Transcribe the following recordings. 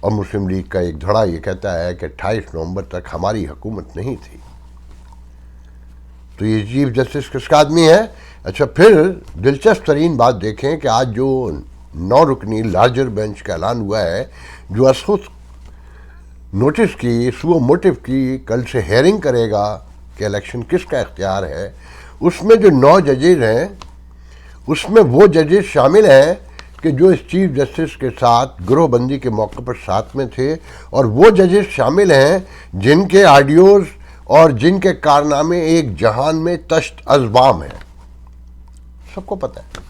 اور مسلم لیگ کا ایک دھڑا یہ کہتا ہے کہ 28 نومبر تک ہماری حکومت نہیں تھی. تو یہ چیف جسٹس کس کا آدمی ہے؟ اچھا پھر دلچسپ ترین بات دیکھیں کہ آج جو 9 رکنی لارجر بینچ کا اعلان ہوا ہے، جو از خود نوٹس کی سو موٹو کی کل سے ہیئرنگ کرے گا کہ الیکشن کس کا اختیار ہے، اس میں جو 9 ججز ہیں اس میں وہ ججز شامل ہیں کہ جو اس چیف جسٹس کے ساتھ گروہ بندی کے موقع پر ساتھ میں تھے، اور وہ ججز شامل ہیں جن کے آڈیوز اور جن کے کارنامے ایک جہان میں تشت ازبام ہیں. سب کو پتہ ہے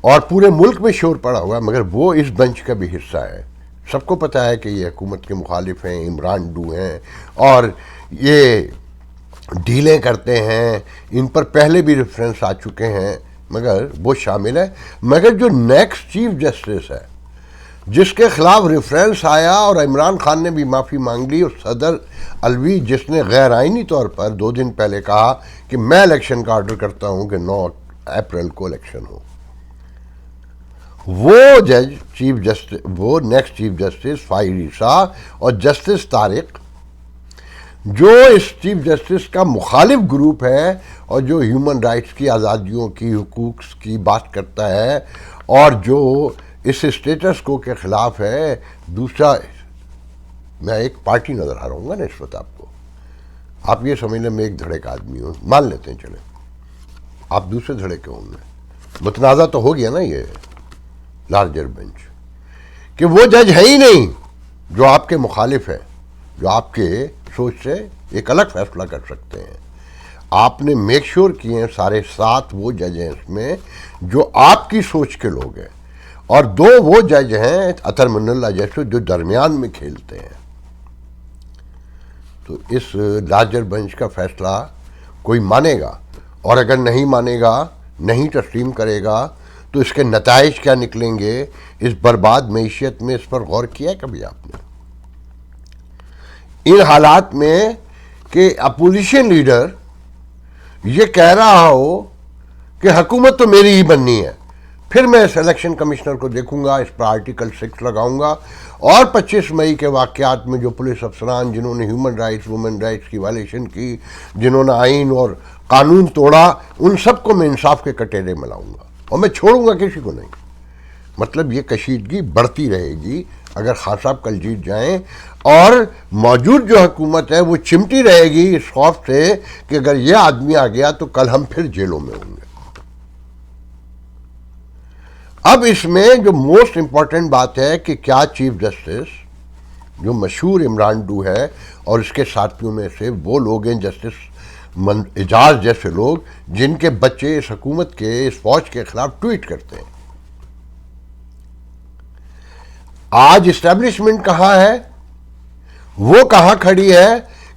اور پورے ملک میں شور پڑا ہوا ہے، مگر وہ اس بنچ کا بھی حصہ ہے. سب کو پتہ ہے کہ یہ حکومت کے مخالف ہیں، عمران ڈو ہیں اور یہ ڈھیلیں کرتے ہیں. ان پر پہلے بھی ریفرنس آ چکے ہیں، مگر وہ شامل ہے. مگر جو نیکسٹ چیف جسٹس ہے جس کے خلاف ریفرنس آیا اور عمران خان نے بھی معافی مانگ لی، اور صدر علوی جس نے غیر آئینی طور پر 2 دن پہلے کہا کہ میں الیکشن کا آرڈر کرتا ہوں کہ 9 اپریل کو الیکشن ہو، وہ جج چیف جسٹس، وہ نیکسٹ چیف جسٹس فائر عیسیٰ اور جسٹس طارق، جو اس چیف جسٹس کا مخالف گروپ ہے اور جو ہیومن رائٹس کی، آزادیوں کی، حقوق کی بات کرتا ہے اور جو اس اسٹیٹس کو کے خلاف ہے. دوسرا میں ایک پارٹی نظر آ رہا ہوں گا نا اس وقت آپ کو، آپ یہ سمجھ لیں میں ایک دھڑے کا آدمی ہوں، مان لیتے ہیں چلیں آپ دوسرے دھڑے کے ہوں گے. متنازع تو ہو گیا نا یہ لارجر بینچ کہ وہ جج ہے ہی نہیں جو آپ کے مخالف ہے، جو آپ کے سوچ سے ایک الگ فیصلہ کر سکتے ہیں. آپ نے میک شور کیے ہیں سارے 7 وہ جج ہیں اس میں جو آپ کی سوچ کے لوگ ہیں، اور 2 وہ جج ہیں اطہر من اللہ جیسے جو درمیان میں کھیلتے ہیں. تو اس لارجر بینچ کا فیصلہ کوئی مانے گا، اور اگر نہیں مانے گا، نہیں تسلیم کرے گا، تو اس کے نتائج کیا نکلیں گے اس برباد معیشت میں؟ اس پر غور کیا ہے کبھی آپ نے؟ ان حالات میں کہ اپوزیشن لیڈر یہ کہہ رہا ہو کہ حکومت تو میری ہی بننی ہے، پھر میں اس الیکشن کمشنر کو دیکھوں گا، اس پر آرٹیکل 6 لگاؤں گا، اور 25 مئی کے واقعات میں جو پولیس افسران جنہوں نے ہیومن رائٹس، وومن رائٹس کی وائلیشن کی، جنہوں نے آئین اور قانون توڑا، ان سب کو میں انصاف کے کٹہرے میں لاؤں گا اور میں چھوڑوں گا کسی کو نہیں. مطلب یہ کشیدگی بڑھتی رہے گی اگر خان صاحب کل جیت جائیں، اور موجود جو حکومت ہے وہ چمٹی رہے گی اس خوف سے کہ اگر یہ آدمی آ گیا تو کل ہم پھر جیلوں میں ہوں گے. اب اس میں جو موسٹ امپورٹنٹ بات ہے کہ کیا چیف جسٹس جو مشہور عمران ڈو ہے اور اس کے ساتھیوں میں سے وہ لوگ ہیں، جسٹس اعجاز جیسے لوگ، جن کے بچے اس حکومت کے، اس فوج کے خلاف ٹویٹ کرتے ہیں. آج اسٹیبلشمنٹ کہاں ہے؟ وہ کہاں کھڑی ہے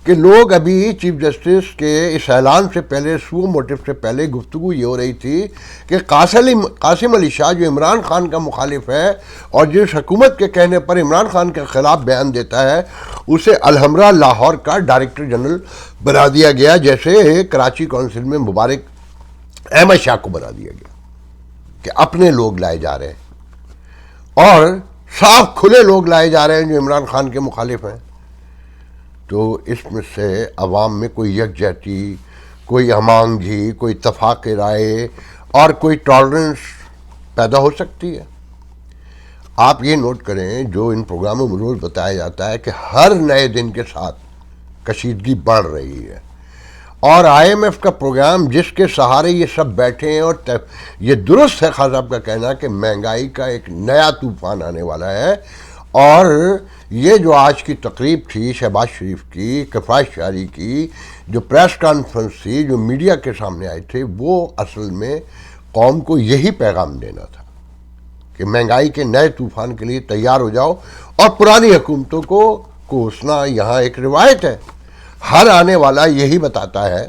کہ لوگ ابھی چیف جسٹس کے اس اعلان سے پہلے، سو موٹو سے پہلے گفتگو یہ ہو رہی تھی کہ قاسم علی شاہ جو عمران خان کا مخالف ہے اور جس حکومت کے کہنے پر عمران خان کے خلاف بیان دیتا ہے، اسے الحمرہ لاہور کا ڈائریکٹر جنرل بنا دیا گیا، جیسے کراچی کونسل میں مبارک احمد شاہ کو بنا دیا گیا کہ اپنے لوگ لائے جا رہے ہیں اور صاف کھلے لوگ لائے جا رہے ہیں جو عمران خان کے مخالف ہیں. تو اس میں سے عوام میں کوئی یکجہتی، کوئی ہمانگی، کوئی اتفاق رائے اور کوئی ٹالرنس پیدا ہو سکتی ہے. آپ یہ نوٹ کریں، جو ان پروگراموں میں روز بتایا جاتا ہے کہ ہر نئے دن کے ساتھ کشیدگی بڑھ رہی ہے، اور آئی ایم ایف کا پروگرام جس کے سہارے یہ سب بیٹھے ہیں، اور یہ درست ہے خان صاحب کا کہنا کہ مہنگائی کا ایک نیا طوفان آنے والا ہے. اور یہ جو آج کی تقریب تھی شہباز شریف کی، کفایت شہری کی، جو پریس کانفرنس تھی، جو میڈیا کے سامنے آئے تھے، وہ اصل میں قوم کو یہی پیغام دینا تھا کہ مہنگائی کے نئے طوفان کے لیے تیار ہو جاؤ، اور پرانی حکومتوں کو کوسنا یہاں ایک روایت ہے. ہر آنے والا یہی بتاتا ہے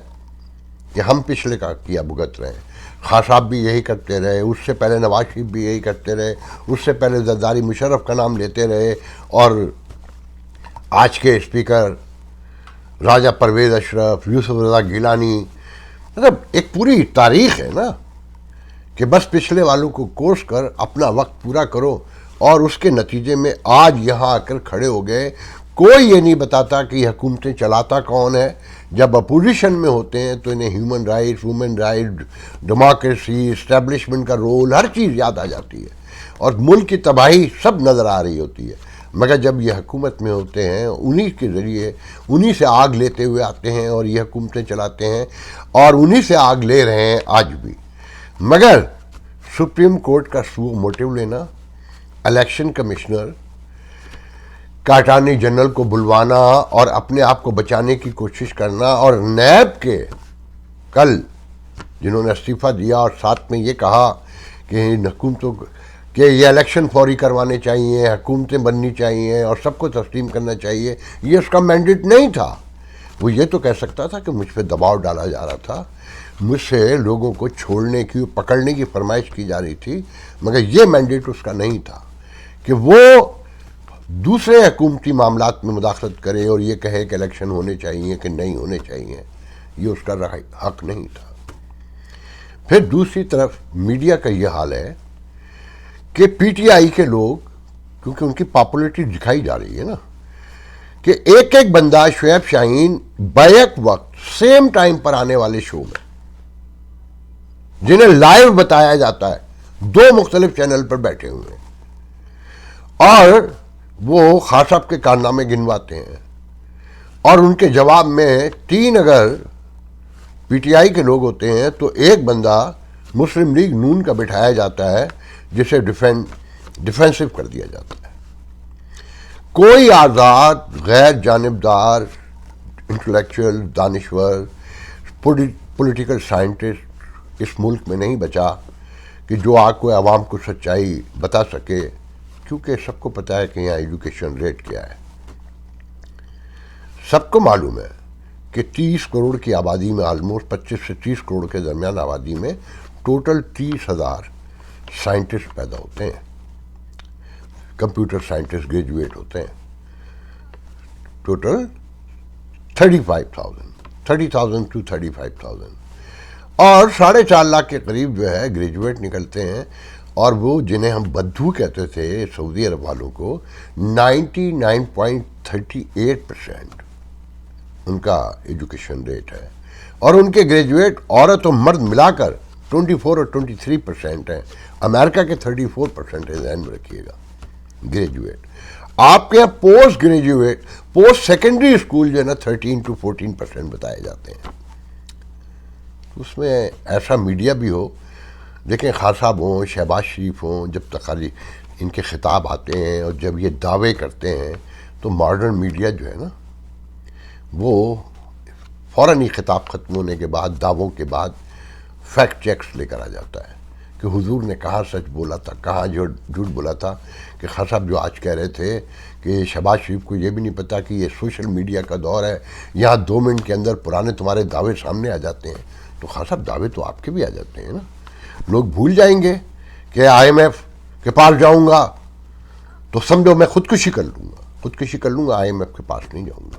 کہ ہم پچھلے کا کیا بھگت رہے ہیں. خان صاحب بھی یہی کرتے رہے، اس سے پہلے نواز شریف بھی یہی کرتے رہے، اس سے پہلے زرداری مشرف کا نام لیتے رہے، اور آج کے اسپیکر راجہ پرویز اشرف، یوسف رضا گیلانی. مطلب ایک پوری تاریخ ہے نا کہ بس پچھلے والوں کو کوس کر اپنا وقت پورا کرو اور اس کے نتیجے میں آج یہاں آ کر کھڑے ہو گئے. کوئی یہ نہیں بتاتا کہ یہ حکومتیں چلاتا کون ہے. جب اپوزیشن میں ہوتے ہیں تو انہیں human rights, women right, democracy, establishment کا رول، ہر چیز یاد آ جاتی ہے اور ملک کی تباہی سب نظر آ رہی ہوتی ہے. مگر جب یہ حکومت میں ہوتے ہیں انہی کے ذریعے انہی سے آگ لیتے ہوئے آتے ہیں اور یہ حکومتیں چلاتے ہیں اور انہی سے آگ لے رہے ہیں آج بھی. مگر سپریم کورٹ کا سو موٹیو لینا، الیکشن کمشنر کا اٹارنی جنرل کو بلوانا اور اپنے آپ کو بچانے کی کوشش کرنا، اور نیب کے کل جنہوں نے استعفیٰ دیا اور ساتھ میں یہ کہا کہ ان حکومتوں کہ یہ الیکشن فوری کروانے چاہیے، حکومتیں بننی چاہیے اور سب کو تسلیم کرنا چاہیے، یہ اس کا مینڈیٹ نہیں تھا. وہ یہ تو کہہ سکتا تھا کہ مجھ پہ دباؤ ڈالا جا رہا تھا، مجھ سے لوگوں کو چھوڑنے کی، پکڑنے کی فرمائش کی جا رہی تھی، مگر یہ مینڈیٹ اس کا نہیں تھا کہ وہ دوسرے حکومتی معاملات میں مداخلت کرے اور یہ کہے کہ الیکشن ہونے چاہیے کہ نہیں ہونے چاہیے. یہ اس کا حق نہیں تھا. پھر دوسری طرف میڈیا کا یہ حال ہے کہ پی ٹی آئی کے لوگ، کیونکہ ان کی پاپولیٹی دکھائی جا رہی ہے نا، کہ ایک ایک بندہ شعیب شاہین بیک وقت سیم ٹائم پر آنے والے شو میں جنہیں لائیو بتایا جاتا ہے 2 مختلف چینل پر بیٹھے ہوئے ہیں اور وہ خان صاحب کے کارنامے گنواتے ہیں اور ان کے جواب میں 3 اگر پی ٹی آئی کے لوگ ہوتے ہیں تو ایک بندہ مسلم لیگ نون کا بٹھایا جاتا ہے جسے ڈیفینسو کر دیا جاتا ہے. کوئی آزاد غیر جانبدار انٹلیکچوئل، دانشور، پولیٹیکل سائنٹسٹ اس ملک میں نہیں بچا کہ جو آ کو عوام کو سچائی بتا سکے، کیونکہ سب کو پتہ ہے کہ یہاں ایجوکیشن ریٹ کیا ہے. سب کو معلوم ہے کہ 30 کروڑ کی آبادی میں آلموسٹ 25 سے 30 کروڑ کے درمیان آبادی میں ٹوٹل 30,000 سائنٹسٹ پیدا ہوتے ہیں، کمپیوٹر سائنٹسٹ گریجویٹ ہوتے ہیں. ٹوٹل 30,000 to 35,000 اور 4.5 لاکھ کے قریب جو ہے گریجویٹ نکلتے ہیں. اور وہ جنہیں ہم بدھو کہتے تھے سعودی عرب والوں کو، 99.38% ان کا ایجوکیشن ریٹ ہے. اور ان کے گریجویٹ عورت و مرد ملا کر 24 اور 23% ہیں. امریکہ کے 34% ہے، ذہن میں رکھیے گا گریجویٹ. آپ کے یہاں post graduate, post secondary school جو ہے نا 13 to 14% بتائے جاتے ہیں. اس میں ایسا میڈیا بھی ہو، دیکھیں خان صاحب ہوں، شہباز شریف ہوں، جب تک خالی ان کے خطاب آتے ہیں اور جب یہ دعوے کرتے ہیں تو ماڈرن میڈیا جو ہے نا وہ فوراً ہی خطاب ختم ہونے کے بعد، دعووں کے بعد فیکٹ چیکس لے کر آ جاتا ہے کہ حضور نے کہاں سچ بولا تھا، کہاں جھوٹ بولا تھا. کہ خان صاحب جو آج کہہ رہے تھے کہ شہباز شریف کو یہ بھی نہیں پتا کہ یہ سوشل میڈیا کا دور ہے، یہاں 2 منٹ کے اندر پرانے تمہارے دعوے سامنے آ جاتے ہیں. تو خان صاحب دعوے تو آپ کے بھی آ جاتے ہیں نا. لوگ بھول جائیں گے کہ آئی ایم ایف کے پاس جاؤں گا تو سمجھو میں خودکشی کر لوں گا. آئی ایم ایف کے پاس نہیں جاؤں گا.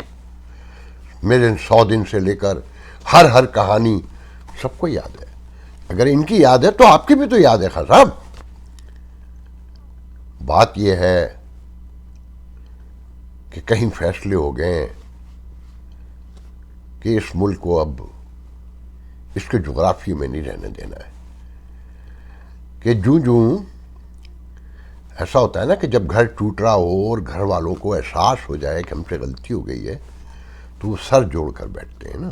میرے 100 دن سے لے کر ہر کہانی سب کو یاد ہے. اگر ان کی یاد ہے تو آپ کی بھی تو یاد ہے خان صاحب. بات یہ ہے کہ کہیں فیصلے ہو گئے کہ اس ملک کو اب اس کے جغرافیے میں نہیں رہنے دینا ہے. کہ جوں ایسا ہوتا ہے نا کہ جب گھر ٹوٹ رہا ہو اور گھر والوں کو احساس ہو جائے کہ ہم سے غلطی ہو گئی ہے تو وہ سر جوڑ کر بیٹھتے ہیں نا.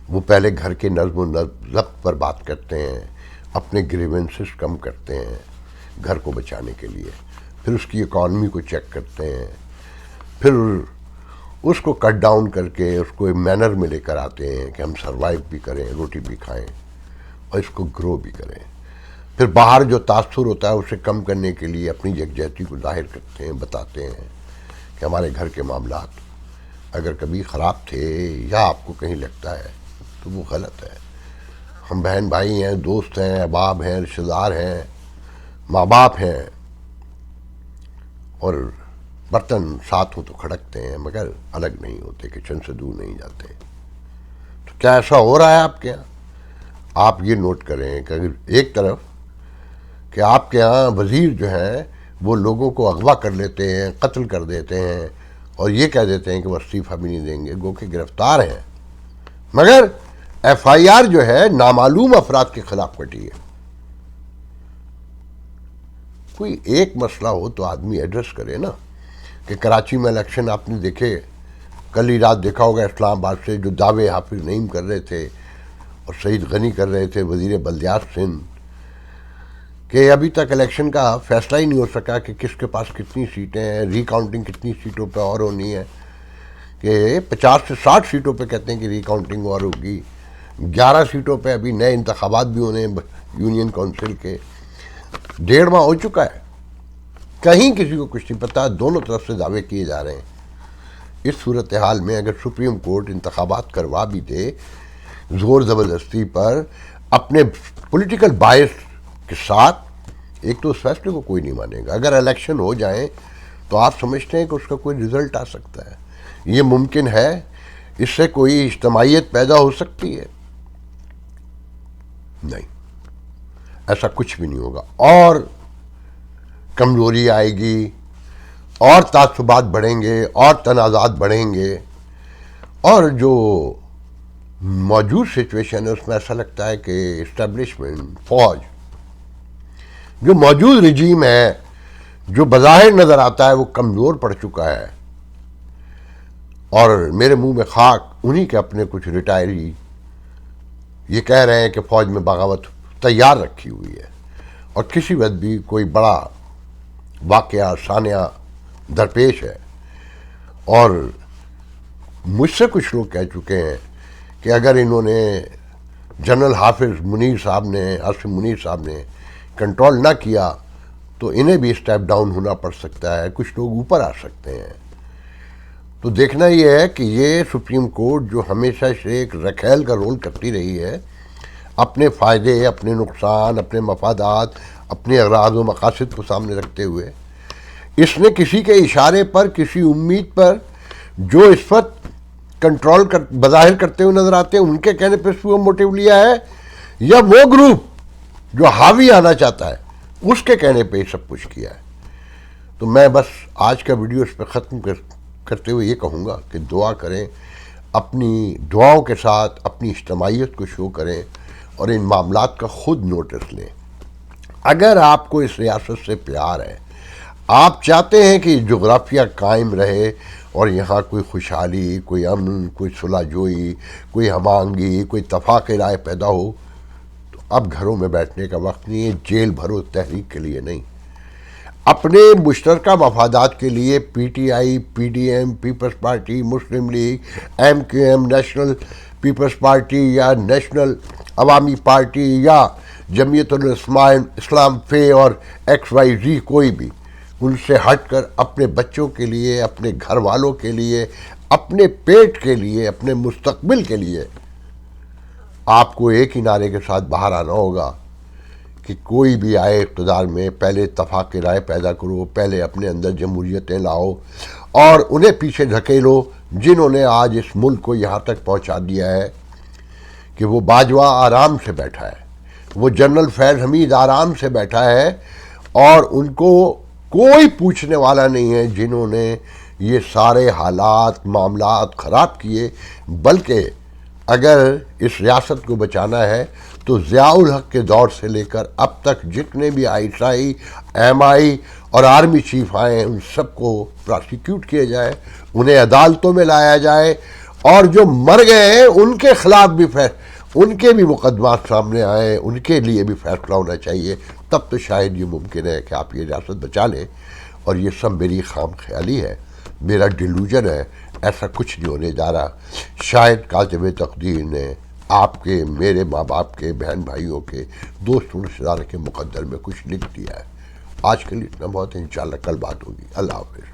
وہ پہلے گھر کے نظم و ضبط پر بات کرتے ہیں، اپنے گریونسز کم کرتے ہیں گھر کو بچانے کے لیے، پھر اس کی اکانومی کو چیک کرتے ہیں، پھر اس کو کٹ ڈاؤن کر کے اس کو مینر میں لے کر آتے ہیں کہ ہم سروائیو بھی کریں، روٹی بھی کھائیں اور اس کو گرو بھی کریں. پھر باہر جو تاثر ہوتا ہے اسے کم کرنے کے لیے اپنی یکجہتی کو ظاہر کرتے ہیں، بتاتے ہیں کہ ہمارے گھر کے معاملات اگر کبھی خراب تھے یا آپ کو کہیں لگتا ہے تو وہ غلط ہے. ہم بہن بھائی ہیں، دوست ہیں، احباب ہیں، رشتہ دار ہیں، ماں باپ ہیں، اور برتن ساتھ ہو تو کھڑکتے ہیں مگر الگ نہیں ہوتے، کچن سے دور نہیں جاتے. تو کیا ایسا ہو رہا ہے آپ کے یہاں؟ آپ یہ نوٹ کریں کہ اگر ایک طرف کہ آپ کے ہاں وزیر جو ہیں وہ لوگوں کو اغوا کر لیتے ہیں، قتل کر دیتے ہیں اور یہ کہہ دیتے ہیں کہ وہ استعفیٰ بھی نہیں دیں گے، گو کہ گرفتار ہیں، مگر ایف آئی آر جو ہے نامعلوم افراد کے خلاف کٹی ہے۔ کوئی ایک مسئلہ ہو تو آدمی ایڈریس کرے نا، کہ کراچی میں الیکشن آپ نے دیکھے، کل ہی رات دیکھا ہوگا اسلام آباد سے جو دعوے حافظ نعیم کر رہے تھے اور سعید غنی کر رہے تھے، وزیر بلدیات سندھ، کہ ابھی تک الیکشن کا فیصلہ ہی نہیں ہو سکا کہ کس کے پاس کتنی سیٹیں ہیں، ری کاؤنٹنگ کتنی سیٹوں پہ اور ہونی ہے، کہ 50 سے 60 سیٹوں پہ کہتے ہیں کہ ری کاؤنٹنگ اور ہوگی، 11 سیٹوں پہ ابھی نئے انتخابات بھی ہونے ہیں یونین کونسل کے، 1.5 ماہ ہو چکا ہے، کہیں کسی کو کچھ نہیں پتا، دونوں طرف سے دعوے کیے جا رہے ہیں۔ اس صورتحال میں اگر سپریم کورٹ انتخابات کروا بھی دے زور زبردستی پر اپنے پولیٹیکل بائس کے ساتھ، ایک تو اس فیصلے کو کوئی نہیں مانے گا۔ اگر الیکشن ہو جائیں تو آپ سمجھتے ہیں کہ اس کا کوئی رزلٹ آ سکتا ہے، یہ ممکن ہے، اس سے کوئی اجتماعیت پیدا ہو سکتی ہے؟ نہیں، ایسا کچھ بھی نہیں ہوگا، اور کمزوری آئے گی، اور تعصبات بڑھیں گے، اور تنازعات بڑھیں گے، اور جو موجود سچویشن ہے اس میں ایسا لگتا ہے کہ اسٹیبلشمنٹ، فوج، جو موجود رجیم ہے، جو بظاہر نظر آتا ہے وہ کمزور پڑ چکا ہے، اور میرے منہ میں خاک انہی کے اپنے کچھ ریٹائری یہ کہہ رہے ہیں کہ فوج میں بغاوت تیار رکھی ہوئی ہے، اور کسی وقت بھی کوئی بڑا واقعہ سانحہ درپیش ہے۔ اور مجھ سے کچھ لوگ کہہ چکے ہیں کہ اگر انہوں نے جنرل حافظ منیر صاحب نے، عاصم منیر صاحب نے کنٹرول نہ کیا تو انہیں بھی اسٹیپ ڈاؤن ہونا پڑ سکتا ہے، کچھ لوگ اوپر آ سکتے ہیں۔ تو دیکھنا یہ ہے کہ یہ سپریم کورٹ جو ہمیشہ سے ایک رکھیل کا رول کرتی رہی ہے، اپنے فائدے، اپنے نقصان، اپنے مفادات، اپنے اغراض و مقاصد کو سامنے رکھتے ہوئے، اس نے کسی کے اشارے پر، کسی امید پر جو اس وقت کنٹرول بظاہر کرتے ہوئے نظر آتے ہیں، ان کے کہنے پہ وہ موٹیو لیا ہے، یا وہ گروپ جو حاوی آنا چاہتا ہے اس کے کہنے پہ یہ سب کچھ کیا ہے۔ تو میں بس آج کا ویڈیو اس پہ ختم کرتے ہوئے یہ کہوں گا کہ دعا کریں، اپنی دعاؤں کے ساتھ اپنی اجتماعیت کو شو کریں، اور ان معاملات کا خود نوٹس لیں۔ اگر آپ کو اس ریاست سے پیار ہے، آپ چاہتے ہیں کہ جغرافیہ قائم رہے اور یہاں کوئی خوشحالی، کوئی امن، کوئی صلح جوئی، کوئی ہم آہنگی، کوئی اتفاق رائے پیدا ہو، تو اب گھروں میں بیٹھنے کا وقت نہیں ہے، جیل بھرو تحریک کے لیے نہیں، اپنے مشترکہ مفادات کے لیے P T I, P D M, Peoples Party, Muslim League, M Q M, National Peoples Party یا نیشنل عوامی پارٹی یا جمعیت اسلام فے اور ایکس وائی زی، کوئی بھی ان سے ہٹ کر اپنے بچوں کے لیے، اپنے گھر والوں کے لیے، اپنے پیٹ کے لیے، اپنے مستقبل کے لیے آپ کو ایک ہی نعرے کے ساتھ باہر آنا ہوگا کہ کوئی بھی آئے اقتدار میں، پہلے اتفاق رائے پیدا کرو، پہلے اپنے اندر جمہوریتیں لاؤ اور انہیں پیچھے دھکیلو جنہوں نے آج اس ملک کو یہاں تک پہنچا دیا ہے کہ وہ باجوہ آرام سے بیٹھا ہے، وہ جنرل فیض حمید آرام سے بیٹھا ہے، اور ان کو کوئی پوچھنے والا نہیں ہے جنہوں نے یہ سارے حالات، معاملات خراب کیے۔ بلکہ اگر اس ریاست کو بچانا ہے تو ضیاء الحق کے دور سے لے کر اب تک جتنے بھی آئی ایس آئی، ایم آئی اور آرمی چیف آئے ہیں، ان سب کو پراسیکیوٹ کیا جائے، انہیں عدالتوں میں لایا جائے، اور جو مر گئے ہیں ان کے خلاف بھی ان کے بھی مقدمات سامنے آئے، ان کے لیے بھی فیصلہ ہونا چاہیے، تب تو شاید یہ ممکن ہے کہ آپ یہ ریاست بچا لیں۔ اور یہ سب میری خام خیالی ہے، میرا ڈیلوژن ہے، ایسا کچھ نہیں ہونے جا رہا۔ شاید کاتب تقدیر نے آپ کے، میرے ماں باپ کے، بہن بھائیوں کے، دوستوں رشتہ دار کے مقدر میں کچھ لکھ دیا ہے۔ آج کے لیے اتنا بہت ہے، انشاءاللہ کل بات ہوگی۔ اللہ حافظ۔